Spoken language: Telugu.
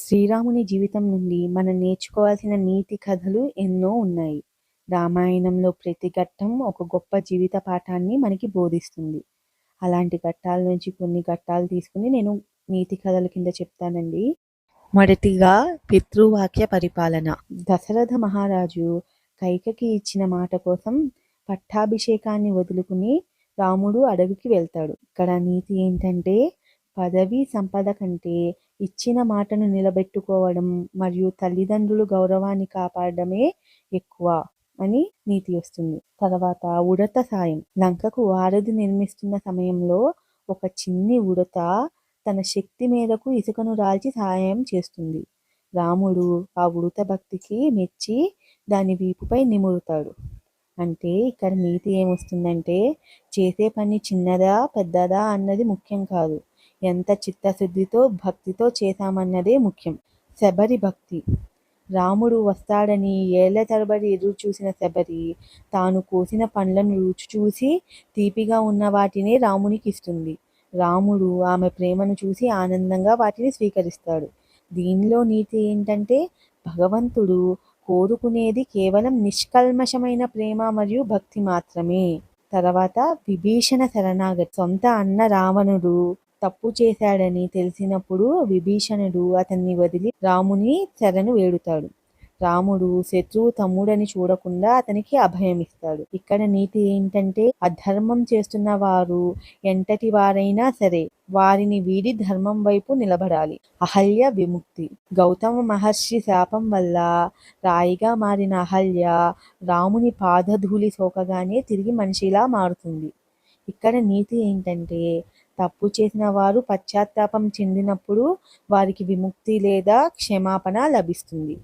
శ్రీరాముని జీవితం నుండి మనం నేర్చుకోవాల్సిన నీతి కథలు ఎన్నో ఉన్నాయి. రామాయణంలో ప్రతి ఘట్టం ఒక గొప్ప జీవిత పాఠాన్ని మనకి బోధిస్తుంది. అలాంటి ఘట్టాల నుంచి కొన్ని ఘట్టాలు తీసుకుని నేను నీతి కథల కింద చెప్తానండి. మొదటిగా పితృవాక్య పరిపాలన. దశరథ మహారాజు కైకకి ఇచ్చిన మాట కోసం పట్టాభిషేకాన్ని వదులుకుని రాముడు అడవికి వెళ్తాడు. ఇక్కడ నీతి ఏంటంటే పదవి సంపద కంటే ఇచ్చిన మాటను నిలబెట్టుకోవడం మరియు తల్లిదండ్రులు గౌరవాన్ని కాపాడడమే ఎక్కువ అని నీతి వస్తుంది. తర్వాత ఉడత సాయం. లంకకు వారధి నిర్మిస్తున్న సమయంలో ఒక చిన్ని ఉడత తన శక్తి మేరకు ఇసుకను రాల్చి సహాయం చేస్తుంది. రాముడు ఆ ఉడత భక్తికి మెచ్చి దాని వీపుపై నిమురుతాడు. అంటే ఇక్కడ నీతి ఏమొస్తుందంటే చేసే పని చిన్నదా పెద్దదా అన్నది ముఖ్యం కాదు, ఎంత చిత్తశుద్ధితో భక్తితో చేశామన్నదే ముఖ్యం. శబరి భక్తి. రాముడు వస్తాడని ఏళ్ల తరబడి ఎదురు చూసిన శబరి తాను కోసిన పండ్లను రుచి చూసి తీపిగా ఉన్న వాటినే రామునికి ఇస్తుంది. రాముడు ఆమె ప్రేమను చూసి ఆనందంగా వాటిని స్వీకరిస్తాడు. దీనిలో నీతి ఏంటంటే భగవంతుడు కోరుకునేది కేవలం నిష్కల్మషమైన ప్రేమ మరియు భక్తి మాత్రమే. తర్వాత విభీషణ శరణాగతి. సొంత అన్న రావణుడు తప్పు చేశాడని తెలిసినప్పుడు విభీషణుడు అతన్ని వదిలి రాముని శరణు వేడుతాడు. రాముడు శత్రువు తమ్ముడని చూడకుండా అతనికి అభయమిస్తాడు. ఇక్కడ నీతి ఏంటంటే అధర్మం చేస్తున్న వారు ఎంతటి వారైనా సరే వారిని వీడి ధర్మం వైపు నిలబడాలి. అహల్య విముక్తి. గౌతమ మహర్షి శాపం వల్ల రాయిగా మారిన అహల్య రాముని పాదధూళి సోకగానే తిరిగి మనిషిలా మారుతుంది. ఇక్కడ నీతి ఏంటంటే తప్పు చేసిన వారు పశ్చాత్తాపం చెందినప్పుడు వారికి విముక్తి లేదా క్షమాపణ లభిస్తుంది.